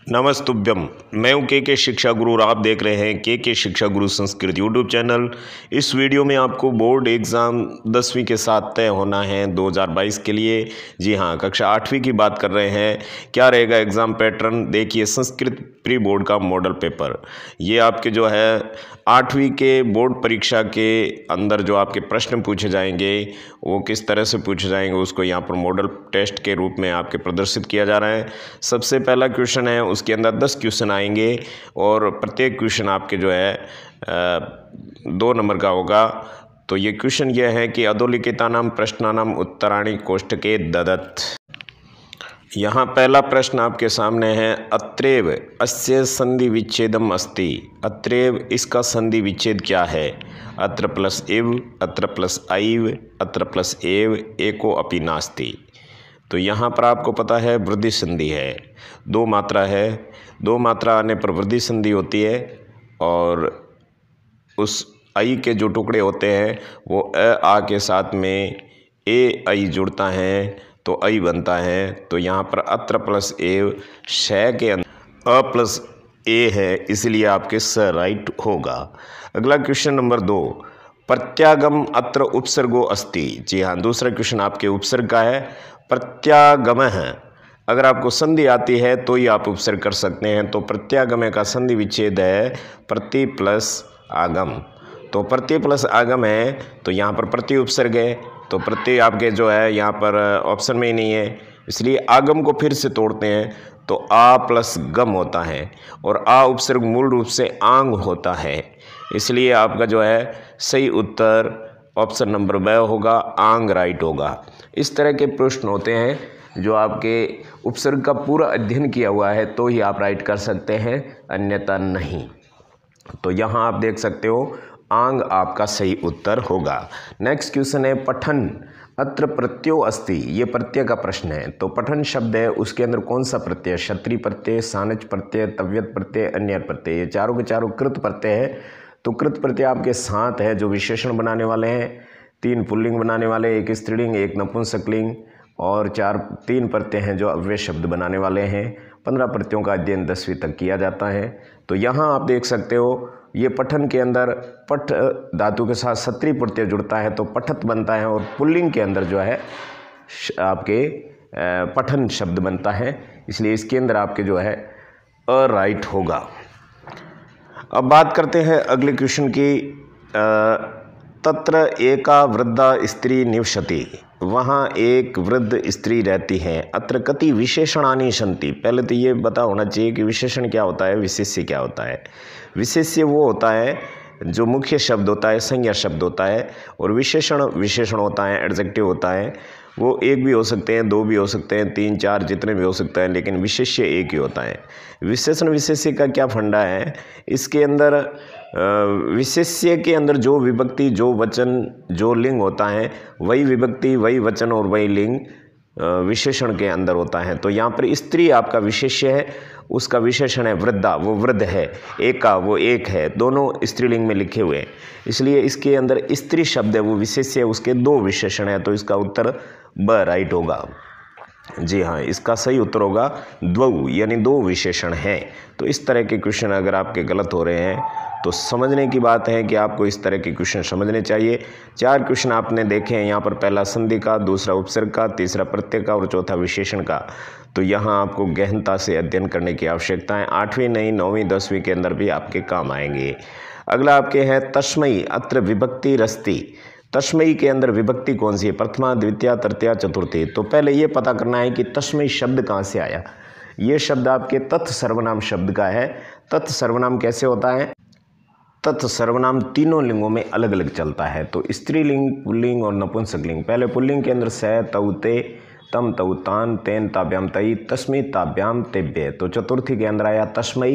नमस्तुभ्यम। मैं हूं के शिक्षा गुरु और आप देख रहे हैं के शिक्षा गुरु संस्कृत यूट्यूब चैनल। इस वीडियो में आपको बोर्ड एग्ज़ाम 10वीं के साथ तय होना है 2022 के लिए। जी हां, कक्षा 8वीं की बात कर रहे हैं। क्या रहेगा एग्ज़ाम पैटर्न, देखिए। संस्कृत प्री बोर्ड का मॉडल पेपर, ये आपके जो है 8वीं के बोर्ड परीक्षा के अंदर जो आपके प्रश्न पूछे जाएंगे वो किस तरह से पूछे जाएंगे उसको यहाँ पर मॉडल टेस्ट के रूप में आपके प्रदर्शित किया जा रहा है। सबसे पहला क्वेश्चन है, उसके अंदर 10 क्वेश्चन आएंगे और प्रत्येक क्वेश्चन आपके जो है 2 नंबर का होगा। तो ये क्वेश्चन ये है कि अधोलिखितानां प्रश्नानां उत्तराणि कोष्ठके ददत्। यहाँ पहला प्रश्न आपके सामने है, अत्रैव अस्य संधि विच्छेदम अस्ति। अत्रैव इसका संधि विच्छेद क्या है? अत्र प्लस इव, अत्र प्लस ऐव, अत्र प्लस एव, एको अपि नास्ति। तो यहाँ पर आपको पता है वृद्धि संधि है, 2 मात्रा है। 2 मात्रा आने पर वृद्धि संधि होती है और उस आई के जो टुकड़े होते हैं वो आ के साथ में ए आई जुड़ता है तो आई बनता है। तो यहाँ पर अत्र प्लस एव शय के अंदर अ प्लस ए है, इसलिए आपके स राइट होगा। अगला क्वेश्चन नंबर 2, प्रत्यागम अत्र उपसर्गो अस्ति। जी हाँ, दूसरा क्वेश्चन आपके उपसर्ग का है। प्रत्यागम है, अगर आपको संधि आती है तो ही आप उपसर्ग कर सकते हैं। तो प्रत्यागम का संधि विच्छेद है प्रति प्लस आगम। तो प्रति प्लस आगम है तो यहाँ पर प्रति उपसर्ग है, तो प्रति आपके जो है यहाँ पर ऑप्शन में ही नहीं है, इसलिए आगम को फिर से तोड़ते हैं तो आ प्लस गम होता है और आ उपसर्ग मूल रूप से आंग होता है, इसलिए आपका जो है सही उत्तर ऑप्शन नंबर ब होगा, आंग राइट होगा। इस तरह के प्रश्न होते हैं जो आपके उपसर्ग का पूरा अध्ययन किया हुआ है तो ही आप राइट कर सकते हैं, अन्यथा नहीं। तो यहाँ आप देख सकते हो आंग आपका सही उत्तर होगा। नेक्स्ट क्वेश्चन है, पठन अत्र प्रत्ययो अस्ति। ये प्रत्यय का प्रश्न है। तो पठन शब्द है, उसके अंदर कौन सा प्रत्यय? क्षत्रिय प्रत्यय, सानच प्रत्यय, तव्यत प्रत्यय, अन्य प्रत्यय। ये चारों के चारों कृत प्रत्यय है। तो कृत प्रत्यय आपके 7 है जो विशेषण बनाने वाले हैं, 3 पुल्लिंग बनाने वाले, 1 स्त्रीलिंग, 1 नपुंसकलिंग और 3 प्रत्यय हैं जो अव्यय शब्द बनाने वाले हैं। 15 प्रत्ययों का अध्ययन 10वीं तक किया जाता है। तो यहाँ आप देख सकते हो ये पठन के अंदर पठ धातु के साथ क्षत्रिय प्रत्यय जुड़ता है तो पठत बनता है, और पुल्लिंग के अंदर जो है आपके पठन शब्द बनता है, इसलिए इसके अंदर आपके जो है अ राइट होगा। अब बात करते हैं अगले क्वेश्चन की। तत्र एका वृद्धा स्त्री निवसति। वहाँ एक वृद्ध स्त्री रहती है। अत्र कति विशेषणानि सन्ति। पहले तो ये पता होना चाहिए कि विशेषण क्या होता है, विशेष्य क्या होता है। विशेष्य वो होता है जो मुख्य शब्द होता है, संज्ञा शब्द होता है, और विशेषण होता है, एडजेक्टिव होता है। वो 1 भी हो सकते हैं, 2 भी हो सकते हैं, 3, 4 जितने भी हो सकते हैं, लेकिन विशेष्य एक ही होता है। विशेषण विशेष्य का क्या फंडा है, इसके अंदर विशेष्य के अंदर जो विभक्ति, जो वचन, जो लिंग होता है, वही विभक्ति, वही वचन और वही लिंग विशेषण के अंदर होता है। तो यहाँ पर स्त्री आपका विशेष्य है, उसका विशेषण है वृद्धा, वो वृद्ध है, एका वो एक है, दोनों स्त्रीलिंग में लिखे हुए हैं, इसलिए इसके अंदर स्त्री शब्द है वो विशेष्य है, उसके 2 विशेषण है, तो इसका उत्तर ब राइट होगा। जी हाँ, इसका सही उत्तर होगा द्वौ, यानी 2 विशेषण हैं। तो इस तरह के क्वेश्चन अगर आपके गलत हो रहे हैं तो समझने की बात है कि आपको इस तरह के क्वेश्चन समझने चाहिए। 4 क्वेश्चन आपने देखे हैं यहाँ पर, पहला संधि का, दूसरा उपसर्ग का, तीसरा प्रत्यय का और चौथा विशेषण का। तो यहाँ आपको गहनता से अध्ययन करने की आवश्यकता है। 8वीं नहीं, 9वीं 10वीं के अंदर भी आपके काम आएंगे। अगला आपके है तस्मै अत्र विभक्ति रस्ति। तस्मै के अंदर विभक्ति कौन सी है? प्रथमा, द्वितीया, तृतीया, चतुर्थी। तो पहले ये पता करना है कि तस्मै शब्द कहाँ से आया। ये शब्द आपके तत् सर्वनाम शब्द का है। तत् सर्वनाम कैसे होता है? तत् सर्वनाम तीनों लिंगों में अलग अलग चलता है। तो स्त्रीलिंग, पुल्लिंग और नपुंसकलिंग। पहले पुल्लिंग के अंदर स, तौ, ते, तम, तौ, तान, तेन, ताभ्याम, तई, तस्मै, ताभ्याम, तेभ्य। तो चतुर्थी के अंदर आया तस्मै,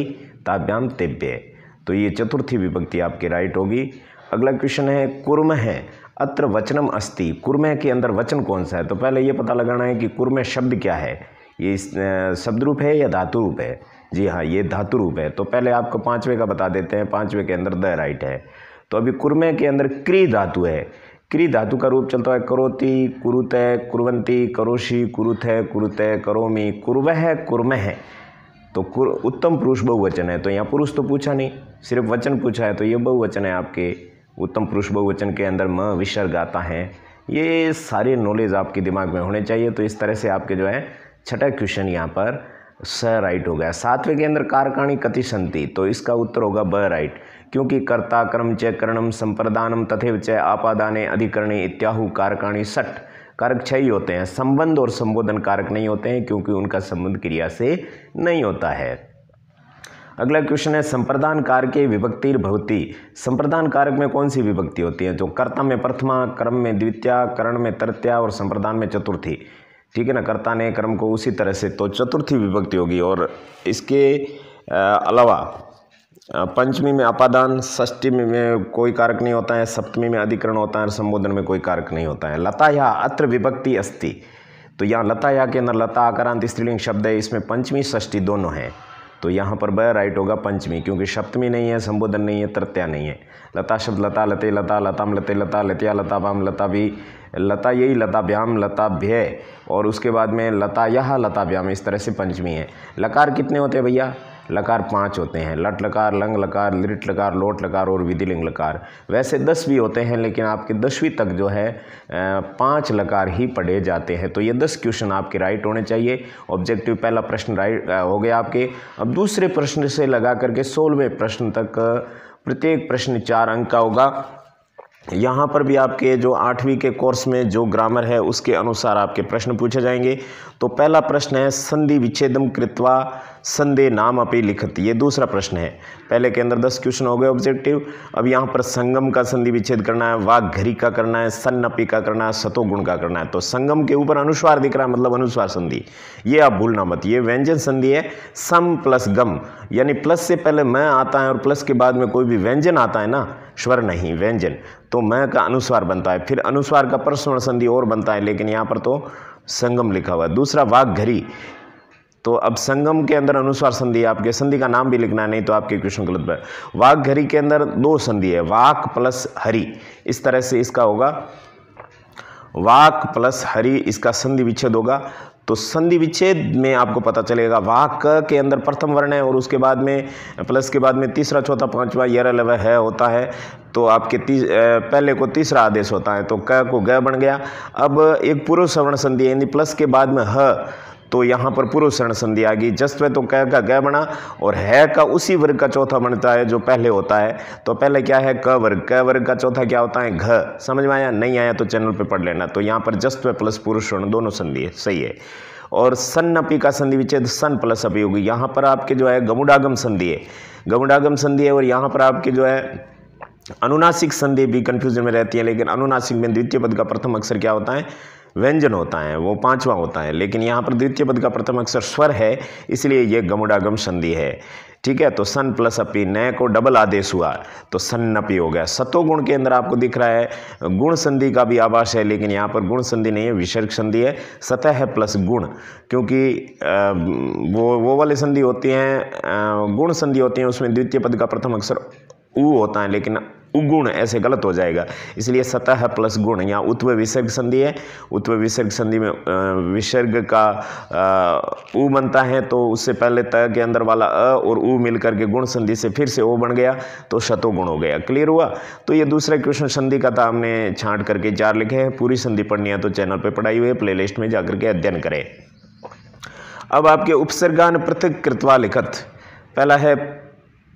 ताभ्याम, तेभ्य। तो ये चतुर्थी विभक्ति आपकी राइट होगी। अगला क्वेश्चन है, कुर्म है अत्र वचनम अस्ति। कुर्म के अंदर वचन कौन सा है? तो पहले ये पता लगाना है कि कुर्म शब्द क्या है, ये शब्द रूप है या धातु रूप है। जी हाँ, ये धातु रूप है। तो पहले आपको 5वें का बता देते हैं। 5वें के अंदर द राइट है। तो अभी कुर्मे के अंदर क्री धातु है। क्री धातु का रूप चलता है करोति, कुरुते, कुर्वन्ति, करोषि, कुरुथे, कुरुते, करोमि, कुर्वह, कुर्मः। तो उत्तम पुरुष बहुवचन है, तो यहाँ पुरुष तो पूछा नहीं, सिर्फ वचन पूछा है, तो ये बहुवचन है आपके। उत्तम पुरुष बहुवचन के अंदर म विसर्ग आता है। ये सारे नॉलेज आपके दिमाग में होने चाहिए। तो इस तरह से आपके जो है छठा क्वेश्चन यहाँ पर स राइट हो गया। सातवें के अंदर कारकाणी कति संति, तो इसका उत्तर होगा ब राइट, क्योंकि कर्ता कर्म च करणम संप्रदानम तथैव च आपादाने अधिकरणे इत्याहु कारकाणी षट, कारक 6 ही होते हैं। संबंध और संबोधन कारक नहीं होते हैं, क्योंकि उनका संबंध क्रिया से नहीं होता है। अगला क्वेश्चन है संप्रदान कारक के विभक्तिर भवति, संप्रदान कारक में कौन सी विभक्ति होती है? जो कर्ता में प्रथमा, कर्म में द्वितीया, करण में तृतीया और संप्रदान में चतुर्थी। ठीक है ना, कर्ता ने कर्म को उसी तरह से तो चतुर्थी विभक्ति होगी। और इसके अलावा पंचमी में अपादान, षष्ठी में कोई कारक नहीं होता है, सप्तमी में अधिकरण होता है और संबोधन में कोई कारक नहीं होता है। लता या अत्र विभक्ति अस्ति, तो यहाँ लता या के अंदर लता आकारांत स्त्रीलिंग शब्द है, इसमें पंचमी षष्ठी दोनों हैं। तो यहाँ पर ब राइट होगा पंचमी, क्योंकि सप्तमी नहीं है, संबोधन नहीं है, तृतीया नहीं है। लता शब्द लता लते लता लताम लते लता लतिया लताभाम लता भी लता, यही लताभ्याम लताभ्य, और उसके बाद में लता यह लताभ्याम, इस तरह से पंचमी है। लकार कितने होते हैं भैया? लकार 5 होते हैं, लट लकार, लंग लकार, लिट लकार, लोट लकार और विधिलिंग लकार। वैसे 10 भी होते हैं, लेकिन आपके 10वीं तक जो है 5 लकार ही पढ़े जाते हैं। तो ये 10 क्वेश्चन आपके राइट होने चाहिए। ऑब्जेक्टिव पहला प्रश्न राइट हो गया आपके। अब दूसरे प्रश्न से लगा करके 16वें प्रश्न तक प्रत्येक प्रश्न 4 अंक का होगा। यहाँ पर भी आपके जो 8वीं के कोर्स में जो ग्रामर है उसके अनुसार आपके प्रश्न पूछे जाएंगे। तो पहला प्रश्न है संधि विच्छेदम कृत्वा संधे नाम अपि लिखत, ये दूसरा प्रश्न है। पहले के अंदर 10 क्वेश्चन हो गए ऑब्जेक्टिव। अब यहाँ पर संगम का संधि विच्छेद करना है, वाग घरी का करना है, सन्नपि का करना है, सतोगुण का करना है। तो संगम के ऊपर अनुस्वार दिख रहा है, मतलब अनुस्वार संधि, ये आप भूलना मत। ये व्यंजन संधि है, सम प्लस गम, यानी प्लस से पहले मैं आता है और प्लस के बाद में कोई भी व्यंजन आता है ना, स्वर नहीं व्यंजन, तो मैं का अनुस्वार बनता है। फिर अनुस्वार का परस्वर संधि और बनता है, लेकिन यहाँ पर तो संगम लिखा हुआ है। दूसरा वाग घरी, तो अब संगम के अंदर अनुस्वार संधि, आपके संधि का नाम भी लिखना है, नहीं तो आपके क्वेश्चन गलत है। वाक घरी के अंदर 2 संधि है, वाक प्लस हरि, इस तरह से इसका होगा वाक प्लस हरि, इसका संधि विच्छेद होगा। तो संधि विच्छेद में आपको पता चलेगा वाक के अंदर प्रथम वर्ण है और उसके बाद में प्लस के बाद में तीसरा चौथा पांचवा यर लव है होता है। तो आपके पहले को तीसरा आदेश होता है, तो क को ग बन गया। अब एक पूर्व सवर्ण संधि यानी प्लस के बाद में ह, तो यहाँ पर पूर्व सवर्ण संधि आ गई। जस्ट तो क का ग बना और है का उसी वर्ग का चौथा बनता है जो पहले होता है। तो पहले क्या है क वर्ग का चौथा क्या होता है घ। समझ में आया? नहीं आया तो चैनल पे पढ़ लेना। तो यहाँ पर जस्ट प्लस पूर्व सवर्ण दोनों संधि है, सही है। और सन्नपि का संधि विच्छेद सन प्लस अपि होगी। यहाँ पर आपके जो है गमुडागम संधि है, गमुडागम संधि है। और यहाँ पर आपके जो है अनुनासिक संधि भी कंफ्यूजन में रहती है, लेकिन अनुनासिक में द्वितीय पद का प्रथम अक्षर क्या होता है? व्यंजन होता है, वो 5वां होता है। लेकिन यहाँ पर द्वितीय पद का प्रथम अक्षर स्वर है, इसलिए ये गमुडागम संधि है। ठीक है, तो सन प्लस अपि, नए को डबल आदेश हुआ तो सन्नपि हो गया। सतोगुण के अंदर आपको दिख रहा है गुण संधि का भी आभास है, लेकिन यहाँ पर गुण संधि नहीं है, विसर्ग संधि है। सतह है प्लस गुण, क्योंकि वो वाली संधि होती हैं, गुण संधि होती हैं, उसमें द्वितीय पद का प्रथम अक्षर उ होता है, लेकिन उगुण ऐसे गलत हो जाएगा, इसलिए सतह प्लस गुण। यहाँ उत्व विसर्ग संधि है, उत्व विसर्ग संधि में विसर्ग का उ बनता है, तो उससे पहले त के अंदर वाला अ और उ मिलकर के गुण संधि से फिर से ओ बन गया, तो शतोगुण हो गया। क्लियर हुआ? तो ये दूसरा क्वेश्चन संधि का था, हमने छांट करके 4 लिखे हैं। पूरी संधि पढ़नी है तो चैनल पर पढ़ाई हुई है, प्ले लिस्ट में जाकर के अध्ययन करें। अब आपके उपसर्गान पृथक कृत्वा लिखत, पहला है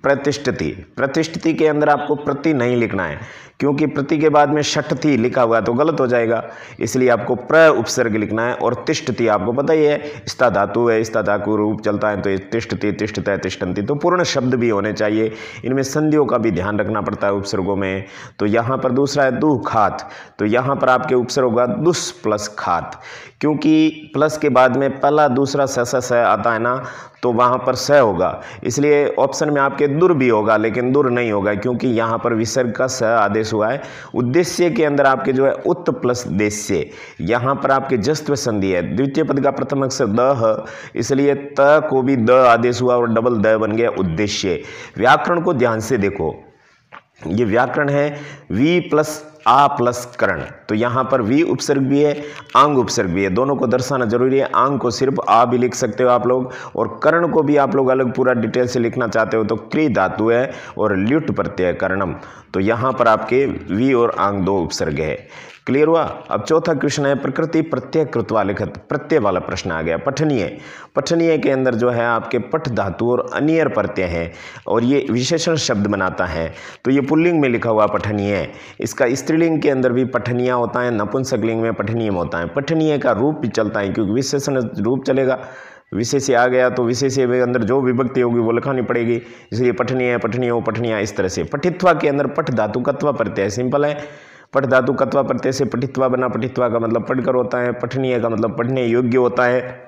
प्रतिष्ठिति। प्रतिष्ठिति के अंदर आपको प्रति नहीं लिखना है, क्योंकि प्रति के बाद में षष्ठी लिखा हुआ है तो गलत हो जाएगा, इसलिए आपको प्र उपसर्ग लिखना है। और तिष्ठति आपको पता ही है, स्था धातु है, स्था धातु रूप चलता है, तो तिष्ठति, तिष्ठता, तिष्ठन्ति, तो पूर्ण शब्द भी होने चाहिए। इनमें संधियों का भी ध्यान रखना पड़ता है उपसर्गों में। तो यहाँ पर दूसरा है दु खात, तो यहाँ पर आपके उपसर्ग होगा दुस प्लस खात, क्योंकि प्लस के बाद में पहला दूसरा स आता है ना, तो वहाँ पर स होगा, इसलिए ऑप्शन में आपके दुर भी होगा, लेकिन दुर नहीं होगा, क्योंकि यहाँ पर विसर्ग का स आदेश हुआ है। उद्देश्य के अंदर आपके जो है उत प्लस देश्य, यहाँ पर आपके जस्त्व संधि है, द्वितीय पद का प्रथम अक्षर द है, इसलिए त को भी द आदेश हुआ और डबल द बन गया उद्देश्य। व्याकरण को ध्यान से देखो, ये व्याकरण है वी प्लस आ प्लस करण। तो यहाँ पर वी उपसर्ग भी है, आंग उपसर्ग भी है, दोनों को दर्शाना जरूरी है। आंग को सिर्फ आ भी लिख सकते हो आप लोग, और कर्ण को भी आप लोग अलग पूरा डिटेल से लिखना चाहते हो तो क्री धातु है और ल्युट प्रत्यय कर्णम। तो यहाँ पर आपके वी और आंग दो उपसर्ग है। क्लियर हुआ। अब चौथा क्वेश्चन है प्रकृति प्रत्यय कृत्वा लिखत, प्रत्यय वाला प्रश्न आ गया। पठनीय, पठनीय के अंदर जो है आपके पठ धातु और अनियर प्रत्यय है और ये विशेषण शब्द बनाता है। तो ये पुल्लिंग में लिखा हुआ पठनीय, इसका स्त्रीलिंग के अंदर भी पठनीय होता है, नपुंसकलिंग में पठनीय होता है। पठनीय का रूप भी चलता है क्योंकि विशेषण रूप चलेगा, विशेष्य आ गया तो विशेष्य के अंदर जो विभक्ति होगी वो लिखानी पड़ेगी, इसलिए पठनीय पठनीय पठनीय इस तरह से। पठित्वा के अंदर पठ धातु कत्वा प्रत्यय, सिंपल है, पठ धातु कत्वा प्रत्यय से पठित्वा बना। पठित्वा का मतलब पढ़कर होता है, पठनीय का मतलब पढ़ने योग्य होता है।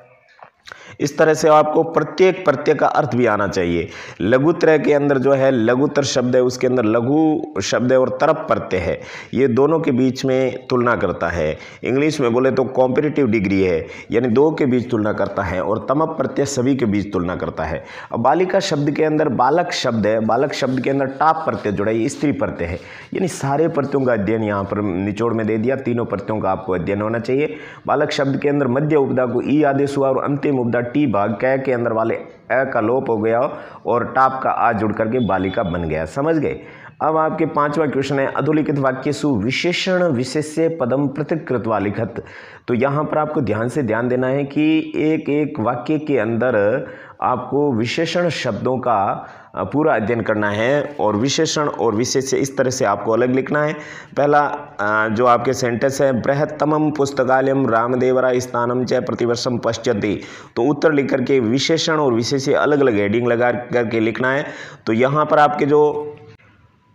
इस तरह से आपको प्रत्येक प्रत्यय का अर्थ भी आना चाहिए। लघुत्रय के अंदर जो है लघुतर शब्द है, उसके अंदर लघु शब्द है और तरप प्रत्यय है, ये दोनों के बीच में तुलना करता है। इंग्लिश में बोले तो कॉम्पेरेटिव डिग्री है, यानी दो के बीच तुलना करता है, और तमप प्रत्यय सभी के बीच तुलना करता है। अब बालिका शब्द के अंदर बालक शब्द है, बालक शब्द के अंदर टाप प्रत्यय जुड़ा है, स्त्री प्रत्यय है, यानी सारे प्रत्ययों का अध्ययन यहाँ पर निचोड़ में दे दिया। तीनों प्रत्ययों का आपको अध्ययन होना चाहिए। बालक शब्द के अंदर मध्य उपदा को ई आदेश हुआ और अंतिम उपदा टी भाग कै के अंदर वाले अ का लोप हो गया और टाप का आ जुड़ करके बालिका बन गया। समझ गए। अब आपके पांचवा क्वेश्चन है अधोलिखित वाक्यसु विशेषण विशेष्य पदम पृथक कृत्वा लिखत। तो यहाँ पर आपको ध्यान देना है कि एक एक वाक्य के अंदर आपको विशेषण शब्दों का पूरा अध्ययन करना है और विशेषण और विशेष्य इस तरह से आपको अलग लिखना है। पहला जो आपके सेंटेंस है बृहत्तमम पुस्तकालयम रामदेवरा स्थानम च प्रतिवर्षम पश्यति, तो उत्तर लिख करके विशेषण और विशेष्य अलग अलग हेडिंग लगा करके लिखना है। तो यहाँ पर आपके जो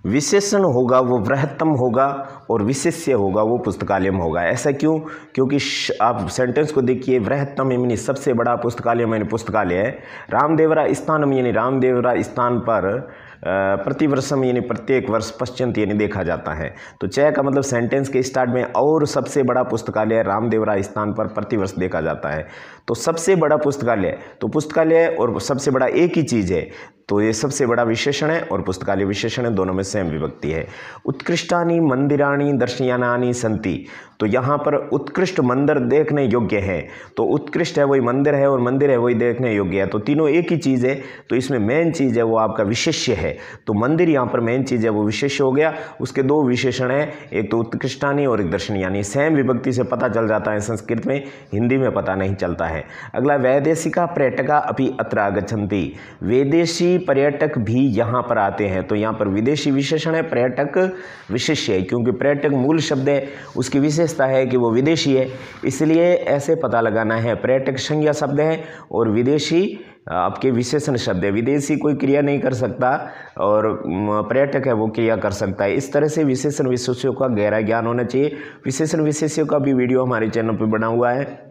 विशेषण होगा वो बृहत्तम होगा और विशेष्य होगा वो पुस्तकालयम होगा। ऐसा क्यों? क्योंकि आप सेंटेंस को देखिए, बृहत्तम यानी सबसे बड़ा, पुस्तकालयम यानी पुस्तकालय है, रामदेवरा स्थानम यानी रामदेवरा स्थान पर, प्रतिवर्षम यानी प्रत्येक वर्ष, पश्चिंत यानी देखा जाता है। तो चय का मतलब सेंटेंस के स्टार्ट में और सबसे बड़ा पुस्तकालय रामदेवरा स्थान पर प्रतिवर्ष देखा जाता है। तो सबसे बड़ा पुस्तकालय, तो पुस्तकालय और सबसे बड़ा एक ही चीज़ है, तो ये सबसे बड़ा विशेषण है और पुस्तकालय विशेषण है, दोनों में सेम विभक्ति है। उत्कृष्टानि मंदिराणि दर्शनीयानि संति, तो यहाँ पर उत्कृष्ट मंदिर देखने योग्य है, तो उत्कृष्ट है वही मंदिर है और मंदिर है वही देखने योग्य है, तो तीनों एक ही चीज़ है। तो इसमें मेन चीज़ है वो आपका विशेष्य है, तो मंदिर यहाँ पर मेन चीज़ है वो विशेष्य हो गया। उसके दो विशेषण है, एक तो उत्कृष्टानि और एक दर्शनीयानि। सेम विभक्ति से पता चल जाता है संस्कृत में, हिंदी में पता नहीं चलता है। अगला वैदेशिका पर्यटका अपि अत्र आगच्छन्ति, विदेशी पर्यटक भी यहाँ पर आते हैं। तो यहाँ पर विदेशी विशेषण है, पर्यटक विशेष्य है, क्योंकि पर्यटक मूल शब्द है, उसकी विशेषता है कि वो विदेशी है, इसलिए ऐसे पता लगाना है। पर्यटक संज्ञा शब्द है और विदेशी आपके विशेषण शब्द है। विदेशी कोई क्रिया नहीं कर सकता और पर्यटक है वो क्रिया कर सकता है। इस तरह से विशेषण विशेष्यों का गहरा ज्ञान होना चाहिए। विशेषण विशेष्यों का भी वीडियो हमारे चैनल पर बना हुआ है,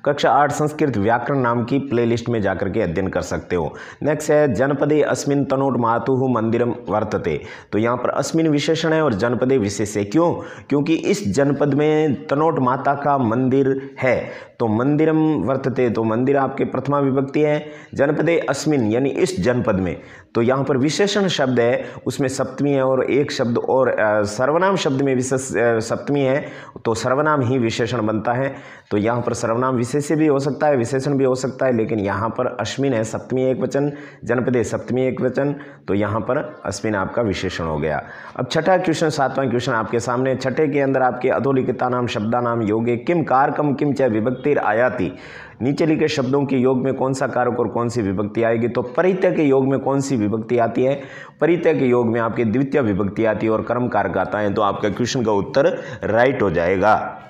कक्षा 8 संस्कृत व्याकरण नाम की प्लेलिस्ट में जाकर के अध्ययन कर सकते हो। नेक्स्ट है जनपदे अस्मिन तनोट मातुः मंदिरम वर्तते, तो यहाँ पर अस्मिन विशेषण है और जनपदे विशेष है। क्यों? क्योंकि इस जनपद में तनोट माता का मंदिर है, तो मंदिरम वर्तते, तो मंदिर आपके प्रथमा विभक्ति है। जनपदे अस्मिन यानी इस जनपद में, तो यहाँ पर विशेषण शब्द है, उसमें सप्तमी है और एक शब्द और सर्वनाम शब्द में विशेष सप्तमी है, तो सर्वनाम ही विशेषण बनता है। तो यहाँ पर सर्वनाम विशेष्य भी हो सकता है, विशेषण भी हो सकता है, लेकिन यहाँ पर अश्विन है सप्तमी एक वचन, जनपदे सप्तमी एक वचन, तो यहाँ पर अश्विन आपका विशेषण हो गया। अब छठा क्वेश्चन, सातवां क्वेश्चन आपके सामने। छठे के अंदर आपके अधोलिखिता नाम शब्दानाम योगे किम कारकम किम च विभक्तिर आयाति, नीचे लिखे शब्दों के योग में कौन सा कारक और कौन सी विभक्ति आएगी। तो परित्यय के योग में कौन सी विभक्ति आती है? परित्यय के योग में आपकी द्वितीय विभक्ति आती है और कर्म कारक आता है, तो आपका क्वेश्चन का उत्तर राइट हो जाएगा।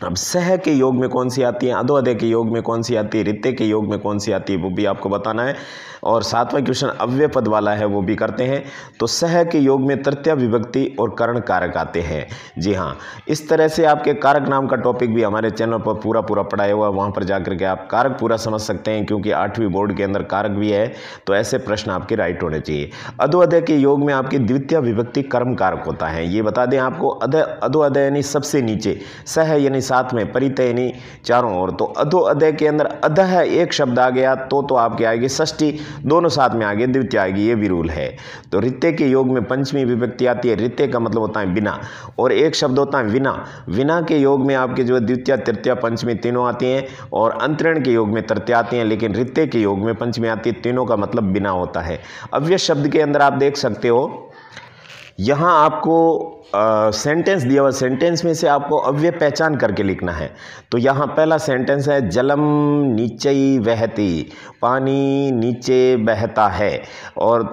अब सह के योग में कौन सी आती है, अधोअधय के योग में कौन सी आती है, रित्य के योग में कौन सी आती है, वो भी आपको बताना है। और सातवां क्वेश्चन अव्यय पद वाला है, वो भी करते हैं। तो सह के योग में तृतीय विभक्ति और कर्ण कारक आते हैं। जी हाँ, इस तरह से आपके कारक नाम का टॉपिक भी हमारे चैनल पर पूरा पढ़ाया हुआ है, वहाँ पर जाकर के आप कारक पूरा समझ सकते हैं, क्योंकि 8वीं बोर्ड के अंदर कारक भी है, तो ऐसे प्रश्न आपके राइट होने चाहिए। अधोअधय के योग में आपकी द्वितीय विभक्ति कर्म कारक होता है, ये बता दें आपको। अधोअधय यानी सबसे नीचे, सह यानी साथ में, परितः यानी चारों ओर। तो अधो अधय के अंदर अधः एक शब्द आ गया तो आपके आएगी षष्ठी, दोनों साथ में आगे द्वितीय आएगी, ये भी रूल है। तो रित्ते के योग में पंचमी विभक्ति आती है। रित्ते का मतलब होता है बिना, और एक शब्द होता है विना। विना के योग में आपके जो द्वितीय, तृतीय, पंचमी तीनों आती हैं, और अंतरण के योग में तृतीय आती हैं, लेकिन रित्ते के योग में पंचमी आती है। तीनों का मतलब बिना होता है। अव्यय शब्द के अंदर आप देख सकते हो, यहाँ आपको सेंटेंस दिया हुआ, सेंटेंस में से आपको अव्यय पहचान करके लिखना है। तो यहाँ पहला सेंटेंस है, जलम नीचे बहती, पानी नीचे बहता है। और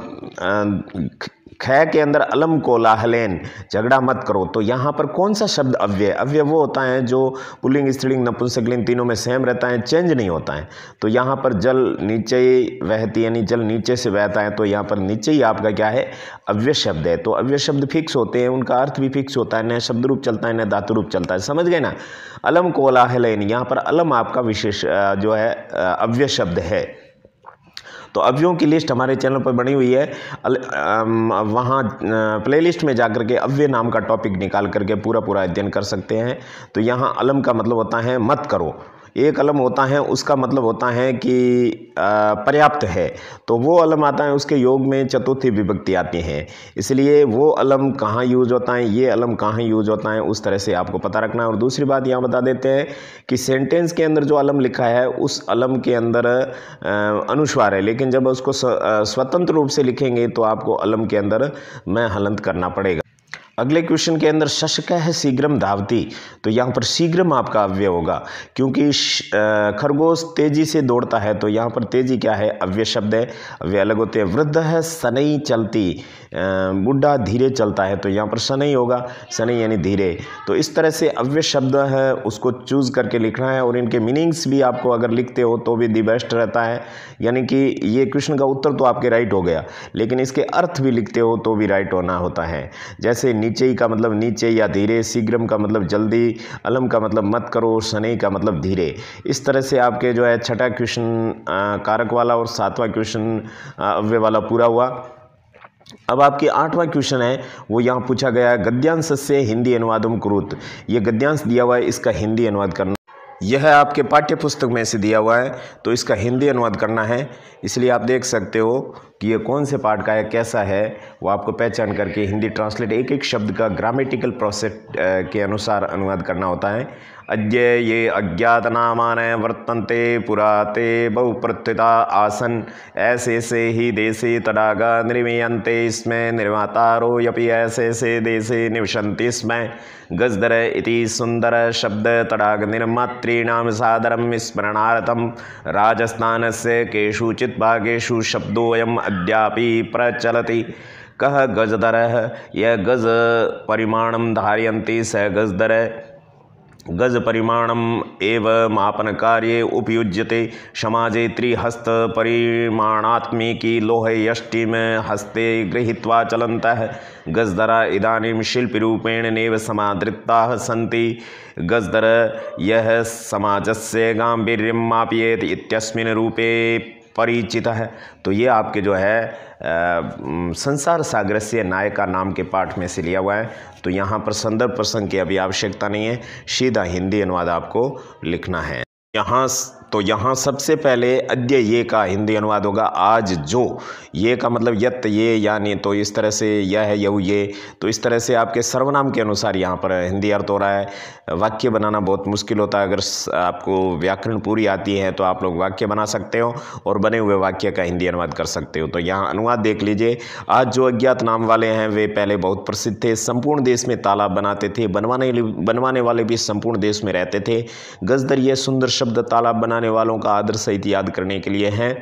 ख के अंदर अलम कोलाहलेन, झगड़ा मत करो। तो यहाँ पर कौन सा शब्द अव्यय? अव्यय वो होता है जो पुल्लिंग, स्त्रीलिंग, नपुंसकलिंग तीनों में सेम रहता है, चेंज नहीं होता है। तो यहाँ पर जल नीचे बहती यानी जल नीचे से बहता है, तो यहाँ पर नीचे ही आपका क्या है? अव्यय शब्द है। तो अव्यय शब्द फिक्स होते हैं, उनका अर्थ भी फिक्स होता है, न शब्द रूप चलता है न धातु रूप चलता है। समझ गए ना? अलम कोलाहलेन, यहाँ पर अलम आपका विशेष जो है अव्यय शब्द है। तो अव्ययों की लिस्ट हमारे चैनल पर बनी हुई है, वहाँ प्लेलिस्ट में जाकर के अव्यय नाम का टॉपिक निकाल करके पूरा अध्ययन कर सकते हैं। तो यहाँ अलम का मतलब होता है मत करो। एक अलम होता है, उसका मतलब होता है कि पर्याप्त है। तो वो अलम आता है, उसके योग में चतुर्थी विभक्ति आती है। इसलिए वो अलम कहाँ यूज होता है, ये अलम कहाँ यूज होता है, उस तरह से आपको पता रखना है। और दूसरी बात यहाँ बता देते हैं कि सेंटेंस के अंदर जो अलम लिखा है, उस अलम के अंदर अनुस्वार है, लेकिन जब उसको स्वतंत्र रूप से लिखेंगे तो आपको अलम के अंदर में हलंत करना पड़ेगा। अगले क्वेश्चन के अंदर शशक है शीघ्रम धावती, तो यहाँ पर शीघ्रम आपका अव्यय होगा, क्योंकि खरगोश तेजी से दौड़ता है। तो यहाँ पर तेजी क्या है? अव्यय शब्द है, अव्यय अलग होते हैं। वृद्ध है सनई चलती, बुढ़ा धीरे चलता है। तो यहाँ पर सनई होगा, सनई यानी धीरे। तो इस तरह से अव्यय शब्द है, उसको चूज करके लिखना है। और इनके मीनिंग्स भी आपको अगर लिखते हो तो भी दी बेस्ट रहता है। यानी कि ये क्वेश्चन का उत्तर तो आपके राइट हो गया, लेकिन इसके अर्थ भी लिखते हो तो भी राइट होना होता है। जैसे नीचे का मतलब नीचे या धीरे, शीघ्रम का मतलब जल्दी, अलम का मतलब मत करो, शनई का मतलब धीरे। इस तरह से आपके जो है छठा क्वेश्चन कारक वाला और सातवां क्वेश्चन अव्यय वाला पूरा हुआ। अब आपकी आठवां क्वेश्चन है, वो यहाँ पूछा गया है, गद्यांश से हिंदी अनुवादम कुरुत। ये गद्यांश दिया हुआ है, इसका हिंदी अनुवाद करना। यह आपके पाठ्य पुस्तक में से दिया हुआ है, तो इसका हिंदी अनुवाद करना है। इसलिए आप देख सकते हो कि ये कौन से पाठ का है, कैसा है, वो आपको पहचान करके हिंदी ट्रांसलेट एक एक शब्द का ग्रामेटिकल प्रोसेस के अनुसार अनुवाद करना होता है। अद्य ये अज्ञातनामानः वर्तन्ते पुराते बहुप्रत्युता आसन, ऐसे से ही देशे तडागा निर्मीयन्ते स्म, निर्मातारो यपि ऐसे से देशे निवसन्ति स्म। गजदर इति सुंदर शब्द तडाग निर्मातॄणां सादरं स्मरणार्थं राजस्थानस्य केषुचित् भागेषु शब्दोऽयम् अद्यापि प्रचलति। कः गजदरः? यः गज परिमाणं धारयन्ति स गजदर। गज परिमाणम एव मापन कार्ये उपयुज्यते। समाजे त्रिहस्त परिमाणात्मिकी लोहे यष्टिम हस्ते गृहीत्वा चलन्तः गजदरा इदानीं शिल्परूपेण नैव समादृताः सन्ति। गजदर यह समाजस्य गांभीर्यं मापयेत् इत्यस्मिन् रूपे परिचितः है। तो ये आपके जो है संसार सागरस्य नायका नाम के पाठ में से लिया हुआ है। तो यहाँ पर संदर्भ प्रसंग की अभी आवश्यकता नहीं है, सीधा हिंदी अनुवाद आपको लिखना है। यहाँ सबसे पहले अद्य ये का हिंदी अनुवाद होगा आज जो। ये का मतलब यत ये यानी, तो इस तरह से यह है यऊ ये। तो इस तरह से आपके सर्वनाम के अनुसार यहाँ पर हिंदी अर्थ हो रहा है। वाक्य बनाना बहुत मुश्किल होता है, अगर आपको व्याकरण पूरी आती है तो आप लोग वाक्य बना सकते हो और बने हुए वाक्य का हिंदी अनुवाद कर सकते हो। तो यहाँ अनुवाद देख लीजिए। आज जो अज्ञात नाम वाले हैं वे पहले बहुत प्रसिद्ध थे, संपूर्ण देश में तालाब बनाते थे, बनवाने वाले भी संपूर्ण देश में रहते थे। गजदर ये सुंदर शब्द तालाब बनाने वालों का आदर सहित याद करने के लिए है।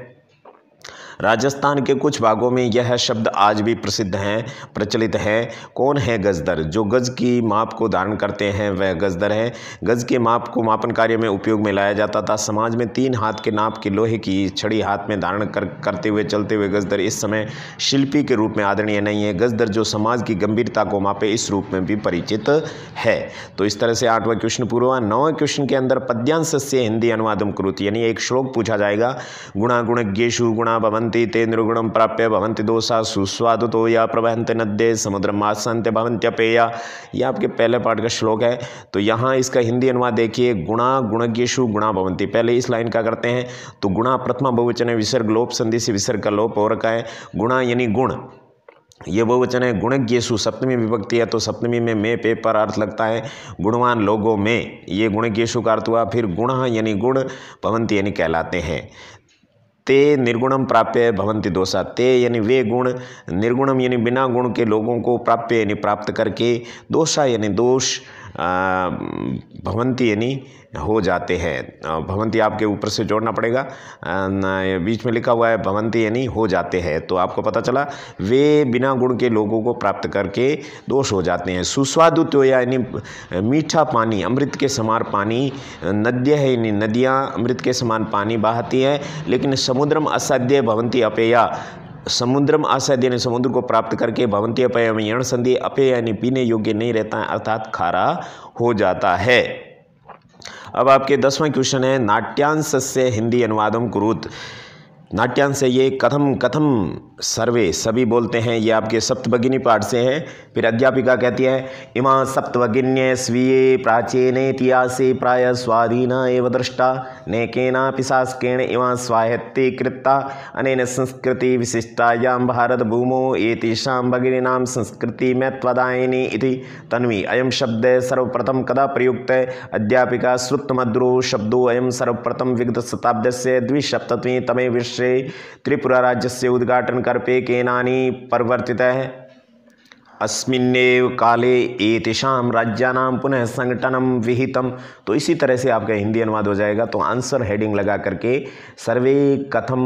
राजस्थान के कुछ भागों में यह शब्द आज भी प्रसिद्ध हैं, प्रचलित है। कौन है गजदर? जो गज की माप को धारण करते हैं वह गजदर है। गज के माप को मापन कार्य में उपयोग में लाया जाता था। समाज में 3 हाथ के नाप की लोहे की छड़ी हाथ में धारण करते हुए चलते हुए गजदर इस समय शिल्पी के रूप में आदरणीय नहीं है। गजदर जो समाज की गंभीरता को मापे इस रूप में भी परिचित है। तो इस तरह से 8वां क्वेश्चन पूरा हुआ। 9वें क्वेश्चन के अंदर पद्यांश से हिंदी अनुवादम कुरुत, यानी एक श्लोक पूछा जाएगा। गुणा गुणज्ञेषु गुणा भवन्ति भवन्ति ते निर्गुणं प्राप्य भवन्ति दोषा सुस्वादुतो या प्रवहन्ति नद्ये समुद्रम आसन्ते भवन्त्यपेया। ये आपके पहले पार्ट का श्लोक है। तो यहाँ इसका हिंदी अनुवाद देखिए, गुणा गुणज्ञेषु गुणा भवन्ति। पहले इस लाइन का करते हैं। तो गुणा प्रथमा बहुवचन है, विसर्ग लोप संधि से विसर्ग का लोप हो रखा है। गुणा यानी गुण, ये बहुवचन है। गुणज्ञेषु सप्तमी विभक्ति है, तो सप्तमी में पे पर अर्थ लगता है। गुणवान लोगों में, ये गुणज्ञेषु का अर्थ हुआ। फिर गुण यानी गुण, भवन्ति यानी कहलाते हैं। ते निर्गुणम प्राप्य भवन्ति दोषा, ते यानी वे गुण, निर्गुणम यानी बिना गुण के लोगों को, प्राप्य यानी प्राप्त करके, दोषा यानी दोष, भवन्ति यानी हो जाते हैं। भवन्ति आपके ऊपर से जोड़ना पड़ेगा, बीच में लिखा हुआ है भवन्ति यानी हो जाते हैं। तो आपको पता चला वे बिना गुण के लोगों को प्राप्त करके दोष हो जाते हैं। सुस्वादुत्व यानी मीठा पानी, अमृत के समान पानी। नद्य है यानी नदियाँ अमृत के समान पानी बहाती हैं। लेकिन समुद्रम असाध्य भवन्ति अपेया, समुद्रम असाध्य यानी समुद्र को प्राप्त करके, भवन्ति अपेय में यण संधि, अपेय यानी पीने योग्य नहीं रहता है, अर्थात खारा हो जाता है। अब आपके 10वां क्वेश्चन है, नाट्यांशस्य हिंदी अनुवादम कुरुत। नाट्यांश है ये, कथम कथम सर्वे, सभी बोलते हैं। ये आपके सप्तभगिनी पाठ से है। फिर अध्यापिका कहती है, इमा सप्तभगिन्ये स्वीये प्राचीनेतिहासे प्राय स्वाधीना एव दृष्टा नैकेनापि शासकेन इमा स्वायत्ते कृता अनेन संस्कृति विशिष्टायां भारत भूमो एतेषां भगिनीनां संस्कृति महत्वदायिनी इति। तन्वी, अयं शब्द सर्वप्रथम कदा प्रयुक्त? अध्यापिका, श्रुतमधुरो शब्दो अयं सर्वप्रथम विगत शताब्दस्य द्विसप्ततितमे तमे वर्षे त्रिपुरा राज्यस्य उद्घाटन कर्पे केनानि परिवर्तितः अस्मिन्नेव काले एतेषां राज्यानां पुनः संगठनम विहितम। तो इसी तरह से आपका हिंदी अनुवाद हो जाएगा। तो आंसर हेडिंग लगा करके सर्वे कथम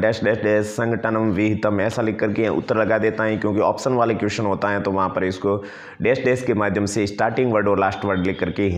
डैश डैश डैश संगठनम विहितम ऐसा लिख करके उत्तर लगा देता है, क्योंकि ऑप्शन वाले क्वेश्चन होता है तो वहाँ पर इसको डैश डैश के माध्यम से स्टार्टिंग वर्ड और लास्ट वर्ड लिख करके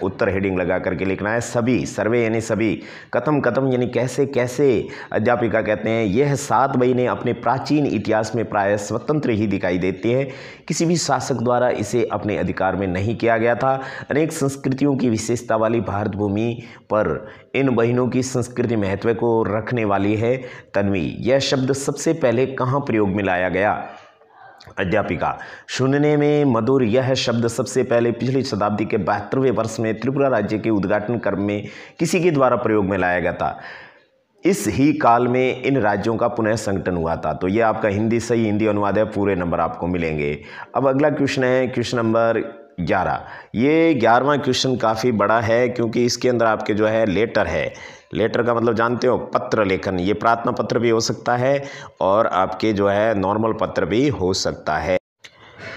उत्तर हेडिंग लगा करके लिखना है। सभी, सर्वे यानी सभी, कथम कथम यानी कैसे कैसे। अध्यापिका कहते हैं, यह 7 महीने अपने प्राचीन इतिहास में प्राय स्वतंत्र ही दिखाई देती है। किसी भी शासक द्वारा इसे अपने अधिकार में नहीं किया गया था। अनेक संस्कृतियों की विशेषता वाली भारत भूमि पर इन बहनों की संस्कृति महत्व को रखने वाली है। तन्वी, यह शब्द सबसे पहले कहाँ प्रयोग में लाया गया? अध्यापिका, सुनने में मधुर, यह शब्द सबसे पहले पिछली शताब्दी के 72वें वर्ष में त्रिपुरा राज्य के उद्घाटन क्रम में किसी के द्वारा प्रयोग में लाया गया था। इस ही काल में इन राज्यों का पुनः संगठन हुआ था। तो ये आपका हिंदी सही हिंदी अनुवाद है, पूरे नंबर आपको मिलेंगे। अब अगला क्वेश्चन है क्वेश्चन नंबर 11। ये 11वां क्वेश्चन काफ़ी बड़ा है, क्योंकि इसके अंदर आपके जो है लेटर है। लेटर का मतलब जानते हो, पत्र लेखन। ये प्रार्थना पत्र भी हो सकता है और आपके जो है नॉर्मल पत्र भी हो सकता है।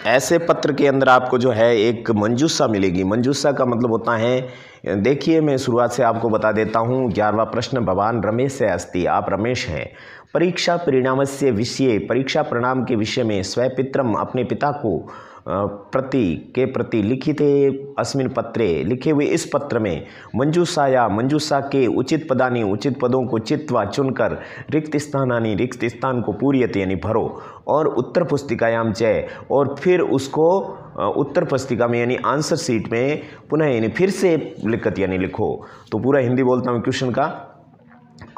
ऐसे पत्र के अंदर आपको जो है एक मंजूषा मिलेगी। मंजूषा का मतलब होता है, देखिए मैं शुरुआत से आपको बता देता हूँ। 11वां प्रश्न, भगवान रमेश से अस्ति, आप रमेश हैं। परीक्षा परिणामस्य विषये, परीक्षा परिणाम के विषय में स्वपित्रम, अपने पिता को प्रति लिखिते अस्मिन् पत्रे, लिखे हुए इस पत्र में मंजूषाया, मंजूषा के उचित पदानी, उचित पदों को चित्वा चुनकर, रिक्त स्थानानी, रिक्त स्थान को पूर्यते यानी भरो, और उत्तर पुस्तिकायाम च, और फिर उसको उत्तर पुस्तिका में यानी आंसर सीट में पुनः यानी फिर से लिखत यानी लिखो। तो पूरा हिंदी बोलता हूँ क्वेश्चन का।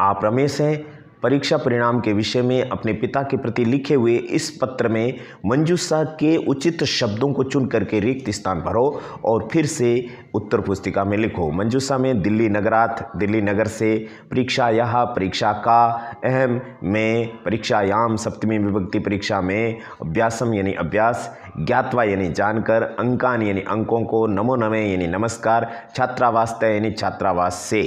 आप रमेश हैं, परीक्षा परिणाम के विषय में अपने पिता के प्रति लिखे हुए इस पत्र में मंजूषा के उचित शब्दों को चुन करके रिक्त स्थान भरो और फिर से उत्तर पुस्तिका में लिखो। मंजूषा में दिल्ली नगरात, दिल्ली नगर से, परीक्षा यह, परीक्षा का, अहम में, परीक्षायाम सप्तमी विभक्ति परीक्षा में, अभ्यासम यानी अभ्यास, ज्ञातवा यानी जानकर, अंकान यानी अंकों को, नमो नमे यानी नमस्कार, छात्रावास यानी छात्रावास से।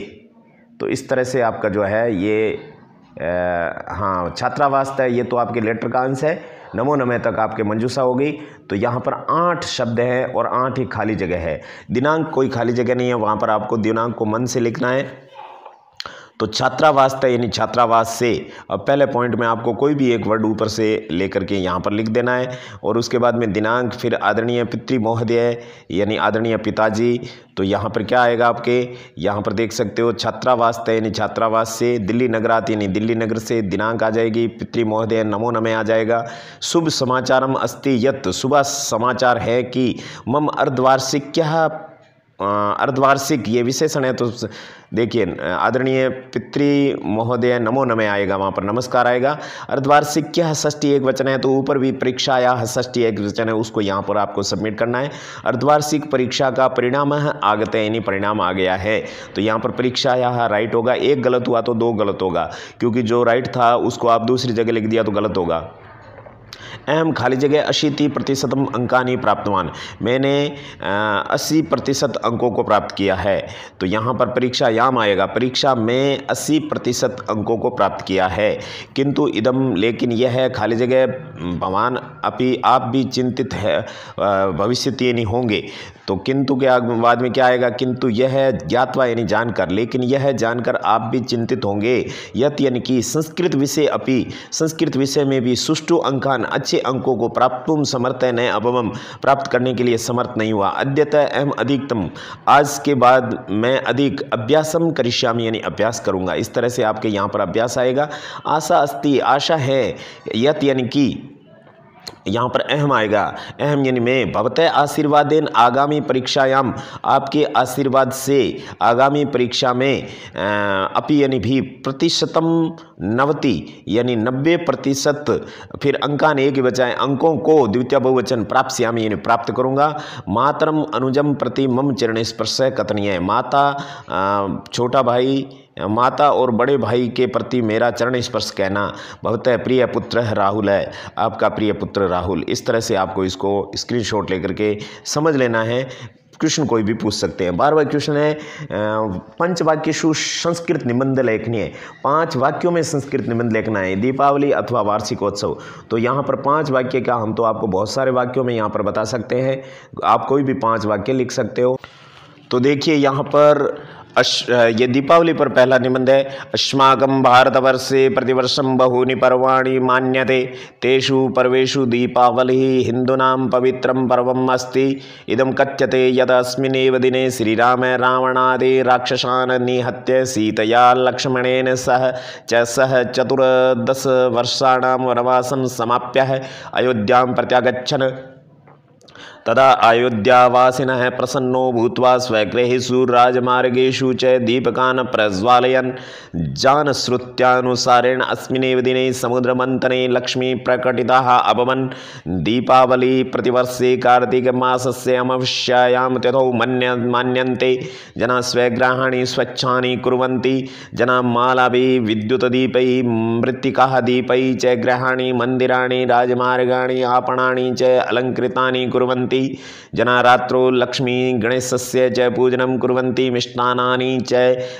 तो इस तरह से आपका जो है ये हाँ छात्रावास है, ये तो आपके लेटर का अंश है। नमो नमे तक आपके मंजूषा हो गई। तो यहाँ पर 8 शब्द हैं और 8 ही खाली जगह है। दिनांक कोई खाली जगह नहीं है, वहाँ पर आपको दिनांक को मन से लिखना है। तो छात्रावास था यानी छात्रावास से। अब पहले पॉइंट में आपको कोई भी एक वर्ड ऊपर से लेकर के यहाँ पर लिख देना है, और उसके बाद में दिनांक, फिर आदरणीय पितृ महोदय यानी आदरणीय पिताजी। तो यहाँ पर क्या आएगा आपके, यहाँ पर देख सकते हो छात्रावास था यानी छात्रावास से, दिल्ली नगरात यानी दिल्ली नगर से, दिनांक आ जाएगी, पितृ महोदय नमो नमे आ जाएगा। शुभ समाचारम अस्ति यत्, सुबह समाचार है कि मम अर्धवार्षिक्यः अर्धवार्षिक ये विशेषण है, तो देखिए आदरणीय पितृ महोदय नमो नमः आएगा, वहाँ पर नमस्कार आएगा। अर्धवार्षिक क्या षष्ठी एक वचन है, तो ऊपर भी परीक्षा या षष्ठी एक वचन है, उसको यहाँ पर आपको सबमिट करना है। अर्धवार्षिक परीक्षा का परिणाम आगत है, यानी परिणाम आ गया है, तो यहाँ पर परीक्षा या राइट होगा। एक गलत हुआ तो दो गलत होगा, क्योंकि जो राइट था उसको आप दूसरी जगह लिख दिया तो गलत होगा। अहम खाली जगह 80% अंकानी प्राप्तवान, मैंने 80% अंकों को प्राप्त किया है, तो यहाँ पर परीक्षा याम आएगा। परीक्षा में 80% अंकों को प्राप्त किया है। किंतु इदम, लेकिन यह है खाली जगह भवान अपि, आप भी चिंतित है भविष्य नहीं होंगे, तो किंतु के बाद में क्या आएगा, किंतु यह ज्ञातवा यानी जानकर, लेकिन यह जानकर आप भी चिंतित होंगे। यत यानी कि संस्कृत विषय अपि, संस्कृत विषय में भी सुष्ठु अंकान, अच्छे अंकों को प्राप्तुम समर्थ न अभवम, प्राप्त करने के लिए समर्थ नहीं हुआ। अद्यतः अहम अधिकतम, आज के बाद मैं अधिक अभ्यासम करिष्यामि यानी अभ्यास करूंगा। इस तरह से आपके यहाँ पर अभ्यास आएगा। आशा अस्ति, आशा है। यत यानी कि यहाँ पर अहम आएगा, अहम यानी मैं, भवतः आशीर्वादेन आगामी परीक्षायाम, आपके आशीर्वाद से आगामी परीक्षा में अपि यानी भी प्रतिशतम 90 यानी 90%, फिर अंकान एक ही बचाए, अंकों को द्वितीय बहुवचन प्राप्स्यामि यानी प्राप्त करूँगा। मातरम अनुजम प्रति मम चरण स्पर्श कथनीय, माता छोटा भाई, माता और बड़े भाई के प्रति मेरा चरण स्पर्श कहना। भवतः प्रिय पुत्र राहुल है, आपका प्रिय पुत्र राहुल। इस तरह से आपको इसको स्क्रीनशॉट लेकर के समझ लेना है। क्वेश्चन कोई भी पूछ सकते हैं। 12वां क्वेश्चन है पंचवाक्येषु संस्कृत निबंध लेखनी है, 5 वाक्यों में संस्कृत निबंध लिखना है, दीपावली अथवा वार्षिकोत्सव। तो यहाँ पर 5 वाक्य का हम तो आपको बहुत सारे वाक्यों में यहाँ पर बता सकते हैं, आप कोई भी 5 वाक्य लिख सकते हो। तो देखिए यहाँ पर ये दीपावली पर पहला निबंध है, अस्माकं भारतवर्षे प्रतिवर्षं बहूनि पर्वाणि मान्यते, तेषु पर्वेषु दीपावलिः हिन्दूनां पवित्रं पर्वम् अस्ति। इदं कथ्यते यद् अस्मिन्नेव दिने श्रीराम रावणादि राक्षसान् निहत्य सीतया लक्ष्मणेन सह 14 वर्षाणां वनवासं समाप्य अयोध्यां प्रत्यागच्छन्। तदा अयोध्यावासिनः प्रसन्नो भूत्वा स्वगृहेषु राजमार्गेषु च दीपकान् प्रज्वालयन्। जानश्रुत्यानुसारेण अस्मिन्नेव दिने समुद्रमन्थने लक्ष्मी प्रकटिताः अभवन्। दीपावली प्रतिवर्षे कार्तिकमासस्य अमावास्यायां तिथौ मान्यन्ते। जनाः स्वगृहाणि स्वच्छानि कुर्वन्ति। जनाः मालाभिः विद्युतदीपैः मृत्तिकाः दीपैः च गृहाणि मन्दिराणि राजमार्गाणि आपणानि च अलङ्कृतानि कुर्वन्ति। जना रात्रौ लक्ष्मी गणेशस्य च पूजनं कुर्वन्ति। मिष्टान्नानि च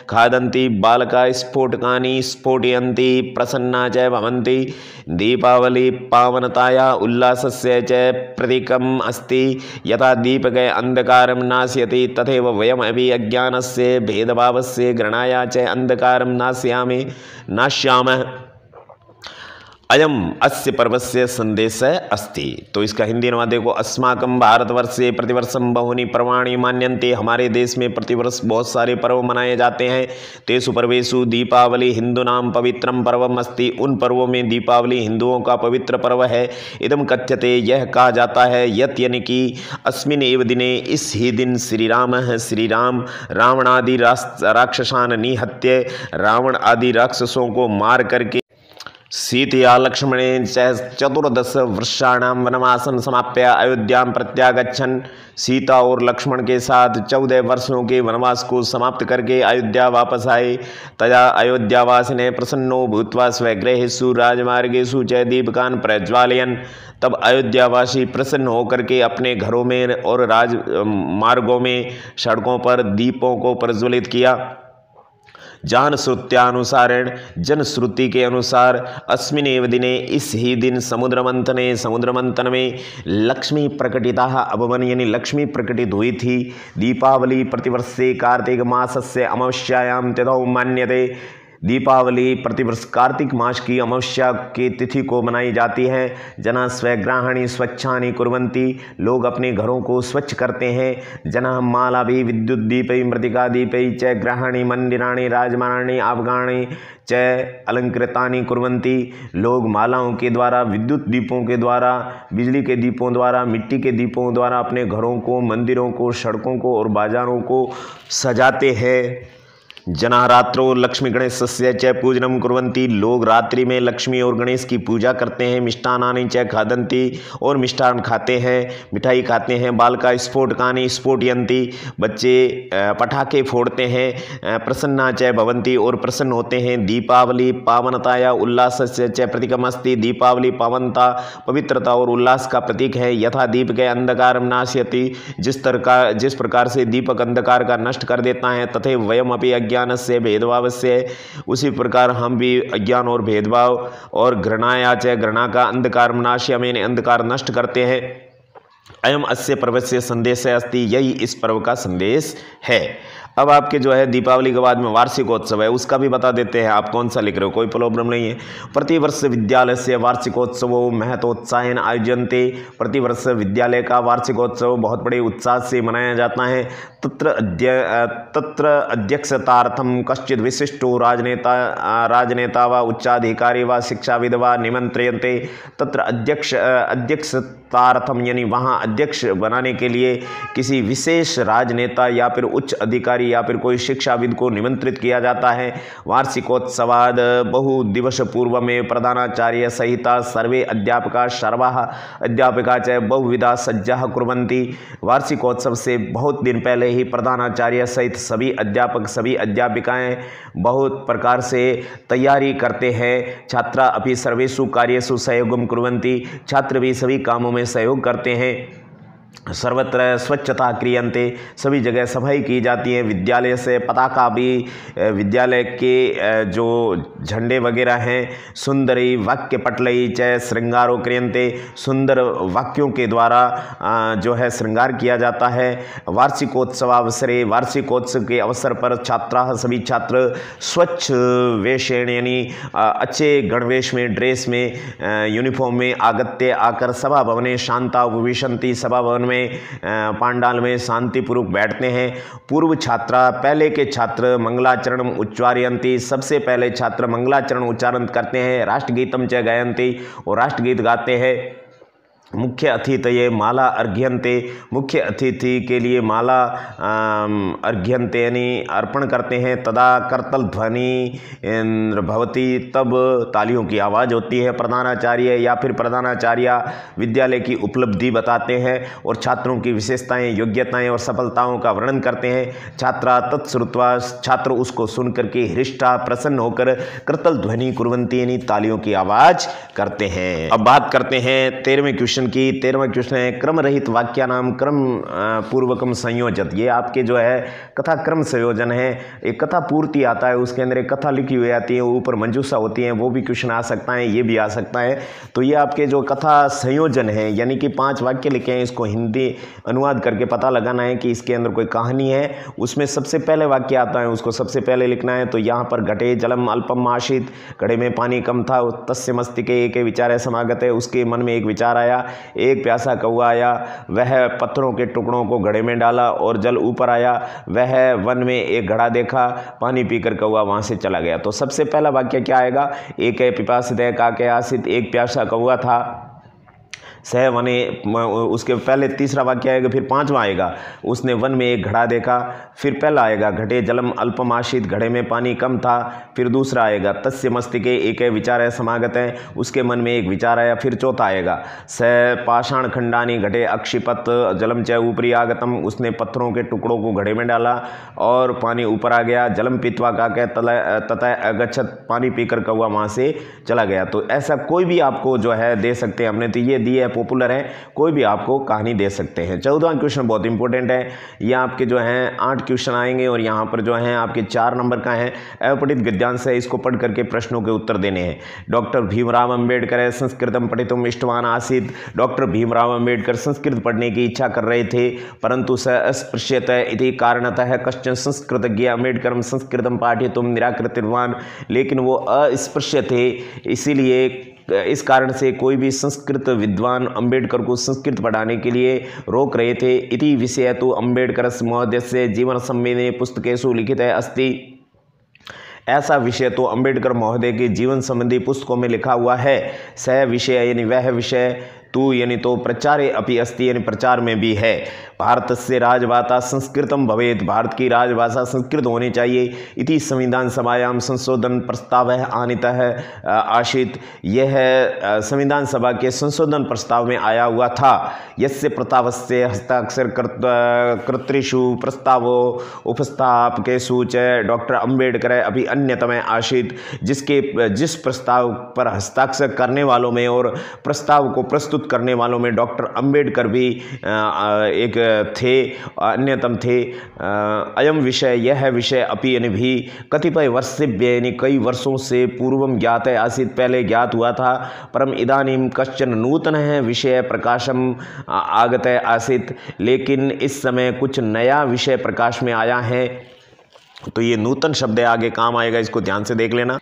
खादन्ति। बालकाः स्फोटकानि स्फोटयन्ति प्रसन्ना च भवन्ति। दीपावली पावनताया उल्लासस्य च प्रतीकम् अस्ति। यथा दीपके अंधकारं नाशयति तथैव वयमपि अज्ञानस्य भेदभावस्य घृणाया च अंधकारं नाशयामः। अयम अस्य पर्वस्य संदेश अस्ति। तो इसका हिंदी अनुवाद देखो, अस्माकं भारतवर्षे प्रतिवर्षं बहूनि पर्वाणि मान्यन्ते, हमारे देश में प्रतिवर्ष बहुत सारे पर्व मनाए जाते हैं। तेषु पर्वेषु दीपावली हिंदूनां पवित्रं पर्वम् अस्ति, उन पर्वों में दीपावली हिंदुओं का पवित्र पर्व है। इदं कथ्यते, यह कहा जाता है, यत यानी कि अस्मिन् एव दिने, इस ही दिन श्री राम रावणादि राक्षसान् निहत्य, रावण आदि राक्षसों को मार करके सीतया लक्ष्मणेन 14 वर्षाणां वनवासं समाप्य अयोध्यां प्रत्यागच्छन्। सीता और लक्ष्मण के साथ 14 वर्षों के वनवास को समाप्त करके अयोध्या वापस आए। तदा अयोध्यावासिने प्रसन्नो भूत्वा स्वगृहेषु राजमार्गेषु च दीपकान् प्रज्वालयन्। तब अयोध्यावासी प्रसन्न होकर के अपने घरों में और राजमार्गों में सड़कों पर दीपों को प्रज्वलित किया। जानश्रुत्यानुसारेण, जनश्रुति के अनुसार, अस्मिन् एव दिने, इस ही दिन समुद्र मंथन में लक्ष्मी प्रकटिता अभवन् यानी लक्ष्मी प्रकटित हुई थी। दीपावली प्रतिवर्षे कार्तिक मासस्य अमावास्यायां तिथौ मान्यते। दीपावली प्रतिवर्ष कार्तिक मास की अमावस्या की तिथि को मनाई जाती है। जना स्वग्रहाणि स्वच्छानि कुर्वन्ति, लोग अपने घरों को स्वच्छ करते हैं। जना मालाभि विद्युत दीपै मृतिका दीपै च गृहाणि मंदिराणि राजमार्गाणि आवगाणि च अलंकृतानि कुर्वन्ति, लोग मालाओं के द्वारा, विद्युत दीपों के द्वारा, बिजली के दीपों द्वारा, मिट्टी के दीपों द्वारा अपने घरों को, मंदिरों को, सड़कों को और बाजारों को सजाते हैं। जना रात्रो लक्ष्मी गणेशस्य च पूजनम कुर्वन्ति, लोग रात्रि में लक्ष्मी और गणेश की पूजा करते हैं। मिष्टान्नानि च खादन्ति, और मिष्टान खाते हैं, मिठाई खाते हैं। बालका स्फोटकानि स्फोटयन्ति, बच्चे पटाखे फोड़ते हैं। प्रसन्ना च भवन्ति, और प्रसन्न होते हैं। दीपावली पावनताया उल्लासस्य च प्रतीकमस्ति, दीपावली पावनता, पवित्रता और उल्लास का प्रतीक है। यथा दीप के अंधकार नाशयति, जिस प्रकार से दीपक अंधकार का नष्ट कर देता है, तथे वयम अपि अज्ञान से भेदभाव से, उसी प्रकार हम भी अज्ञान और भेदभाव और घृणाया च, घृणा का अंधकार नाश्य में अंधकार नष्ट करते हैं। अयम अस्य पर्वस्य संदेश अस्ति, यही इस पर्व का संदेश है। अब आपके जो है दीपावली के बाद में वार्षिकोत्सव है, उसका भी बता देते हैं। आप कौन सा लिख रहे हो, कोई प्रॉब्लम नहीं है। प्रतिवर्ष विद्यालय से वार्षिकोत्सव महतोत्साहेन आयोजन्ते, प्रतिवर्ष विद्यालय का वार्षिकोत्सव बहुत बड़े उत्साह से मनाया जाता है। तत्र अध्यक्षतार्थम कश्चित् विशिष्टो राजनेता व उच्चाधिकारी व शिक्षाविद व निमंत्रियन्ते। तत्र अध्यक्षतार्थम यानी वहाँ अध्यक्ष बनाने के लिए किसी विशेष राजनेता या फिर उच्च अधिकारी या फिर कोई शिक्षाविद को निमंत्रित किया जाता है। वार्षिकोत्सवाद बहु दिवस पूर्व में प्रधानाचार्य सहिता सर्वे अध्यापका सर्वाः अध्यापिका च बहुविधा सज्जा कुर्वन्ति, वार्षिकोत्सव से बहुत दिन पहले ही प्रधानाचार्य सहित सभी अध्यापक सभी अध्यापिकाएं बहुत प्रकार से तैयारी करते हैं। छात्रा अपि सर्वेषु कार्येषु सहयोगं कुर्वन्ति, छात्र भी सभी कामों में सहयोग करते हैं। सर्वत्र स्वच्छता क्रियन्ते, सभी जगह सफाई की जाती है। विद्यालय से पताका भी, विद्यालय के जो झंडे वगैरह हैं, सुंदरी वाक्य पटलई च श्रृंगारो क्रियन्ते, सुंदर वाक्यों के द्वारा जो है श्रृंगार किया जाता है। वार्षिकोत्सवावसरे, वार्षिकोत्सव के अवसर पर छात्रा सभी छात्र स्वच्छ वेशेण यानी अच्छे गणवेश में, ड्रेस में, यूनिफॉर्म में आगत्य आकर सभा भवने शांता उपविशन्ति, सभा भवन में पांडाल में शांतिपूर्वक बैठते हैं। पूर्व छात्रा, पहले के छात्र मंगलाचरण उच्चारयन्ति, सबसे पहले छात्र मंगलाचरण उच्चारण करते हैं। राष्ट्रगीतम च गायन्ति, और राष्ट्रगीत गाते हैं। मुख्य अतिथये माला अर्घ्यन्ते, मुख्य अतिथि के लिए माला अर्घ्यन्ते यानी अर्पण करते हैं। तदा करतल ध्वनि भवति, तब तालियों की आवाज़ होती है। प्रधानाचार्य या फिर प्रधानाचार्य विद्यालय की उपलब्धि बताते हैं और छात्रों की विशेषताएं, योग्यताएं और सफलताओं का वर्णन करते हैं। छात्रा तत्श्रुत्वा, छात्र उसको सुन करके हृष्टा प्रसन्न होकर करतल ध्वनि कुर्वन्ति यानी तालियों की आवाज़ करते हैं। अब बात करते हैं 13वें क्वेश्चन की। 13वां क्वेश्चन है क्रम रहित वाक्या नाम क्रम पूर्वकम संयोजत। ये आपके जो है कथा क्रम संयोजन है। एक कथा पूर्ति आता है, उसके अंदर एक कथा लिखी हुई आती है, ऊपर मंजूषा होती है, वो भी क्वेश्चन आ सकता है, ये भी आ सकता है। तो ये आपके जो कथा संयोजन है, यानी कि 5 वाक्य लिखे हैं, इसको हिंदी अनुवाद करके पता लगाना है कि इसके अंदर कोई कहानी है। उसमें सबसे पहले वाक्य आता है, उसको सबसे पहले लिखना है। तो यहाँ पर घटे जलम अल्पम आशीत, घड़े में पानी कम था। तस्य मस्तिके एक विचार समागत है, उसके मन में एक विचार आया। एक प्यासा कौवा आया, वह पत्थरों के टुकड़ों को घड़े में डाला और जल ऊपर आया। वह वन में एक घड़ा देखा, पानी पीकर कौवा वहां से चला गया। तो सबसे पहला वाक्य क्या आएगा? एक है पिपासित है काके आसित, एक प्यासा कौवा था सह वने। उसके पहले तीसरा वाक्य आएगा, फिर 5वां आएगा, उसने वन में एक घड़ा देखा। फिर पहला आएगा घटे जलम अल्पम आशीत, घड़े में पानी कम था। फिर दूसरा आएगा तस्य मस्तिके एक है विचार है समागत है, उसके मन में एक विचार आया। फिर चौथा आएगा स पाषाण खंडानी घटे अक्षिपत जलम च ऊपरी आगतम, उसने पत्थरों के टुकड़ों को घड़े में डाला और पानी ऊपर आ गया। जलम पीतवा का कह तथा अगच्छत, पानी पीकर कौवा वहाँ से चला गया। तो ऐसा कोई भी आपको जो है दे सकते हैं हमने। तो ये दिए पॉपुलर हैं, कोई भी आपको कहानी दे सकते हैं। 14वां क्वेश्चन बहुत इंपॉर्टेंट है। ये आपके जो हैं 8 क्वेश्चन आएंगे और यहाँ पर जो हैं आपके 4 नंबर का है। अपठित गद्यांश है, इसको पढ़ करके प्रश्नों के उत्तर देने हैं। डॉक्टर भीमराव अंबेडकर संस्कृतम पठितुम इष्टवान आसीत्। डॉक्टर भीमराव अंबेडकर संस्कृत पढ़ने की इच्छा कर रहे थे, परंतु स अस्पृश्यत इति कारणतः कश्चन संस्कृतज्ञ अंबेडकर संस्कृतम पाठयितुम निराकृतवान। लेकिन वो अस्पृश्य थे, इसीलिए इस कारण से कोई भी संस्कृत विद्वान अंबेडकर को संस्कृत पढ़ाने के लिए रोक रहे थे। इति विषय तो अंबेडकर महोदयस्य जीवन संवेदने पुस्तकेषु लिखित अस्ति। ऐसा विषय तो अंबेडकर महोदय के जीवन संबंधी पुस्तकों में लिखा हुआ है। सह विषय यानी वह विषय, तू यानी तो प्रचारे अपि अस्ति यानी प्रचार में भी है। भारत से राजभाषा संस्कृतम भवेत, भारत की राजभाषा संस्कृत होनी चाहिए। इति संविधान सभायाम संशोधन प्रस्ताव आनीतः आशित। यह संविधान सभा के संशोधन प्रस्ताव में आया हुआ था। यस्य प्रस्तावस्य हस्ताक्षर कर्तृषु प्रस्तावो उपस्थापकेषु च डॉक्टर अंबेडकर अभी अन्यतम आशित। जिस प्रस्ताव पर हस्ताक्षर करने वालों में और प्रस्ताव को प्रस्तुत करने वालों में डॉक्टर अंबेडकर भी एक थे, अन्यतम थे। अयम विषय, यह विषय अपि यानी भी कतिपय वर्षेभ्य यानी कई वर्षों से पूर्वम ज्ञात आसीत्, पहले ज्ञात हुआ था। परम इदानीम कश्चन नूतन है विषय प्रकाशम आगत आसीत्, लेकिन इस समय कुछ नया विषय प्रकाश में आया है। तो ये नूतन शब्द आगे काम आएगा, इसको ध्यान से देख लेना,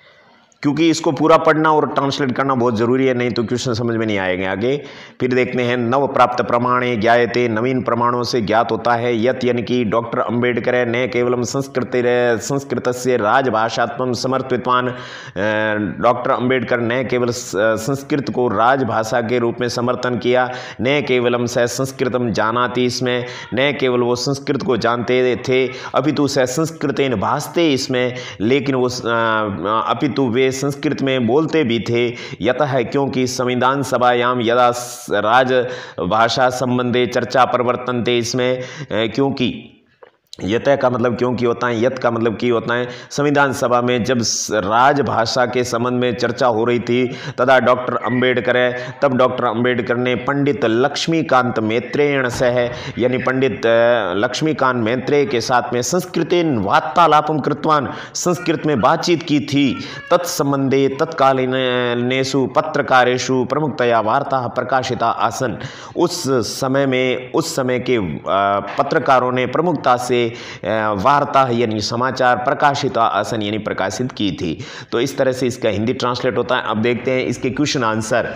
क्योंकि इसको पूरा पढ़ना और ट्रांसलेट करना बहुत जरूरी है, नहीं तो क्वेश्चन समझ में नहीं आएंगे आगे। फिर देखते हैं नव प्राप्त प्रमाणे ज्ञायते, नवीन प्रमाणों से ज्ञात होता है। यत यानी कि डॉक्टर अंबेडकर न केवलम संस्कृत से राजभाषात्म समर्थितवान। डॉक्टर अंबेडकर ने केवल संस्कृत को राजभाषा के रूप में समर्थन किया। न केवलम स संस्कृतम जानाति, इसमें न केवल वो संस्कृत को जानते थे, अपितु स संस्कृतेन भाषते, इसमें लेकिन वो अपितु वे संस्कृत में बोलते भी थे। यतः क्योंकि संविधान सभायाम यदा राजभाषा संबंधे चर्चा प्रवर्तन्ते, इसमें क्योंकि यत का मतलब क्योंकि होता है, यत का मतलब की होता है। संविधान सभा में जब राजभाषा के संबंध में चर्चा हो रही थी, तथा तब डॉक्टर अंबेडकर ने पंडित लक्ष्मीकांत मैत्रेयण सह यानी पंडित लक्ष्मीकांत मैत्रेय के साथ में संस्कृतेन वार्तालापम कृतवान, संस्कृत में बातचीत की थी। तत्संबंधे तत्कालीनेषु पत्रकारेषु प्रमुखतया वार्ता प्रकाशिता आसन। उस समय के पत्रकारों ने प्रमुखता से वार्ता यानी समाचार प्रकाशित आसन यानी प्रकाशित की थी। तो इस तरह से इसका हिंदी ट्रांसलेट होता है। अब देखते हैं इसके क्वेश्चन आंसर।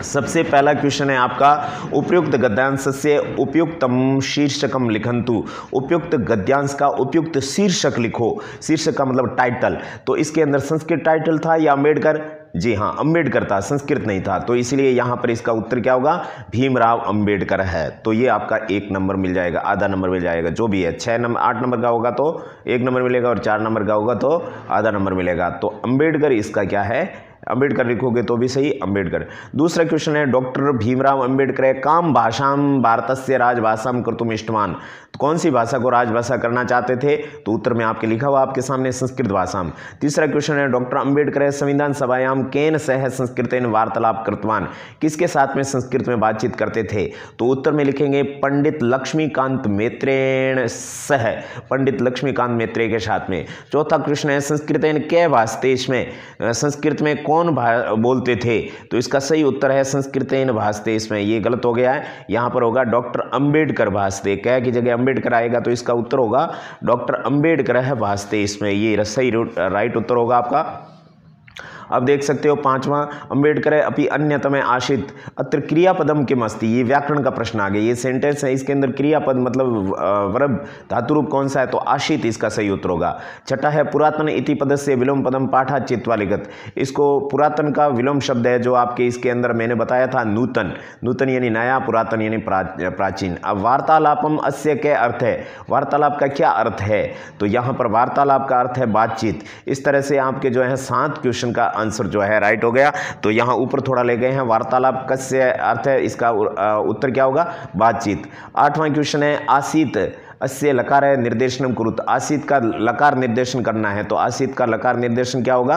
सबसे पहला क्वेश्चन है आपका, उपयुक्त गद्यांश से उपयुक्तम शीर्षकम लिखंतु। उपयुक्त गद्यांश का उपयुक्त शीर्षक लिखो। शीर्षक का मतलब टाइटल। तो इसके अंदर संस्कृत टाइटल था या अंबेडकर? जी हाँ, अंबेडकर था, संस्कृत नहीं था। तो इसलिए यहाँ पर इसका उत्तर क्या होगा? भीमराव अंबेडकर है। तो ये आपका 1 नंबर मिल जाएगा, आधा नंबर मिल जाएगा, जो भी है। 8 नंबर का होगा तो 1 नंबर मिलेगा और 4 नंबर का होगा तो आधा नंबर मिलेगा। तो अंबेडकर इसका क्या है? अंबेडकर लिखोगे तो भी सही, अंबेडकर। दूसरा क्वेश्चन है, डॉक्टर भीमराव अंबेडकर काम भाषाम भारतस्य राजभाषाम कर्तुम इष्टवान। तो कौन सी भाषा को राजभाषा करना चाहते थे? तो उत्तर में आपके लिखा हुआ आपके सामने संस्कृत भाषाम। तीसरा क्वेश्चन है, डॉक्टर अंबेडकर संविधान सभायाम केन सह संस्कृतेन वार्तालाप कृतवान। किसके साथ में संस्कृत में बातचीत करते थे? तो उत्तर में लिखेंगे पंडित लक्ष्मीकांत मैत्रेयण सह, पंडित लक्ष्मीकांत मैत्रेय के साथ में। चौथा क्वेश्चन है, संस्कृतेन कै भाषते, इसमें संस्कृत में कौन बोलते थे? तो इसका सही उत्तर है संस्कृतेन भाषते। इसमें ये गलत हो गया है, यहाँ पर होगा डॉक्टर अंबेडकर भाषते। कै की जगह अंबेडकर आएगा तो इसका उत्तर होगा डॉक्टर अंबेडकर है भाषते। इसमें ये सही राइट उत्तर होगा आपका। अब देख सकते हो 5वां, अंबेडकर अपि अन्यतम आशित। अत्र क्रियापदम किम अस्ति, ये व्याकरण का प्रश्न आ गया। ये सेंटेंस है, इसके अंदर क्रियापद मतलब वर्ब धातु रूप कौन सा है? तो आशित इसका सही उत्तर होगा। छठा है, पुरातन इति पद से विलोम पदम पाठा चित्वा लिखत। इसको पुरातन का विलोम शब्द है जो आपके इसके अंदर मैंने बताया था नूतन। नूतन यानी नया, पुरातन यानी प्राचीन। अब वार्तालापम अस्य क्या अर्थ है? वार्तालाप का क्या अर्थ है? तो यहाँ पर वार्तालाप का अर्थ है बातचीत। इस तरह से आपके जो है 7 क्वेश्चन का आंसर जो है राइट हो गया। तो यहाँ ऊपर थोड़ा ले गए हैं, वार्तालाप कस्य अर्थ है, इसका उत्तर क्या होगा? बातचीत। 8वां क्वेश्चन है, आसीत अस्य लकार है निर्देशनम कुरुत, आसीत का लकार निर्देशन करना है तो आसीत का लकार निर्देशन क्या होगा,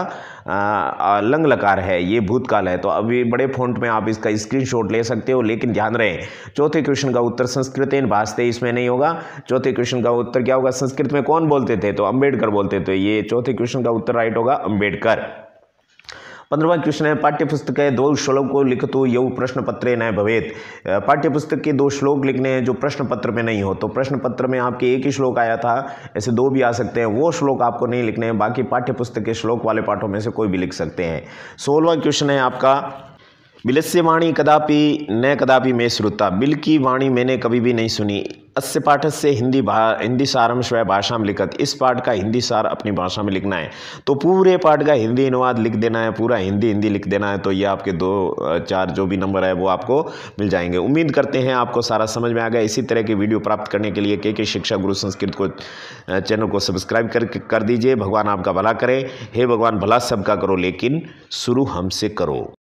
लंग लकार है, ये भूतकाल है। तो अभी बड़े फॉन्ट में आप इसका स्क्रीनशॉट ले सकते हो, लेकिन ध्यान रहे चौथे क्वेश्चन का उत्तर संस्कृतेन भाषते इसमें नहीं होगा। चौथे क्वेश्चन का उत्तर क्या होगा, संस्कृत में कौन बोलते थे, तो अंबेडकर बोलते थे। ये चौथे क्वेश्चन का उत्तर राइट होगा अंबेडकर। 15वां क्वेश्चन है पाठ्यपुस्तक के 2 श्लोक को लिखतु यौ प्रश्न पत्रे न भवेत। पाठ्यपुस्तक के 2 श्लोक लिखने हैं जो प्रश्न पत्र में नहीं हो। तो प्रश्न पत्र में आपके एक ही श्लोक आया था, ऐसे 2 भी आ सकते हैं, वो श्लोक आपको नहीं लिखने हैं, बाकी पाठ्यपुस्तक के श्लोक वाले पाठों में से कोई भी लिख सकते हैं। 16वां क्वेश्चन है आपका बिलस्य वाणी कदापि न कदापि मैं श्रुता, बिल की वाणी मैंने कभी भी नहीं सुनी। अस्य पाठ से हिंदी सारम स्वयं भाषा में लिखत, इस पाठ का हिंदी सार अपनी भाषा में लिखना है। तो पूरे पाठ का हिंदी अनुवाद लिख देना है, पूरा हिंदी लिख देना है। तो ये आपके 2-4 जो भी नंबर है वो आपको मिल जाएंगे। उम्मीद करते हैं आपको सारा समझ में आ गया। इसी तरह की वीडियो प्राप्त करने के लिए के शिक्षा गुरु संस्कृत को चैनल को सब्सक्राइब कर दीजिए। भगवान आपका भला करे। हे भगवान भला सबका करो, लेकिन शुरू हमसे करो।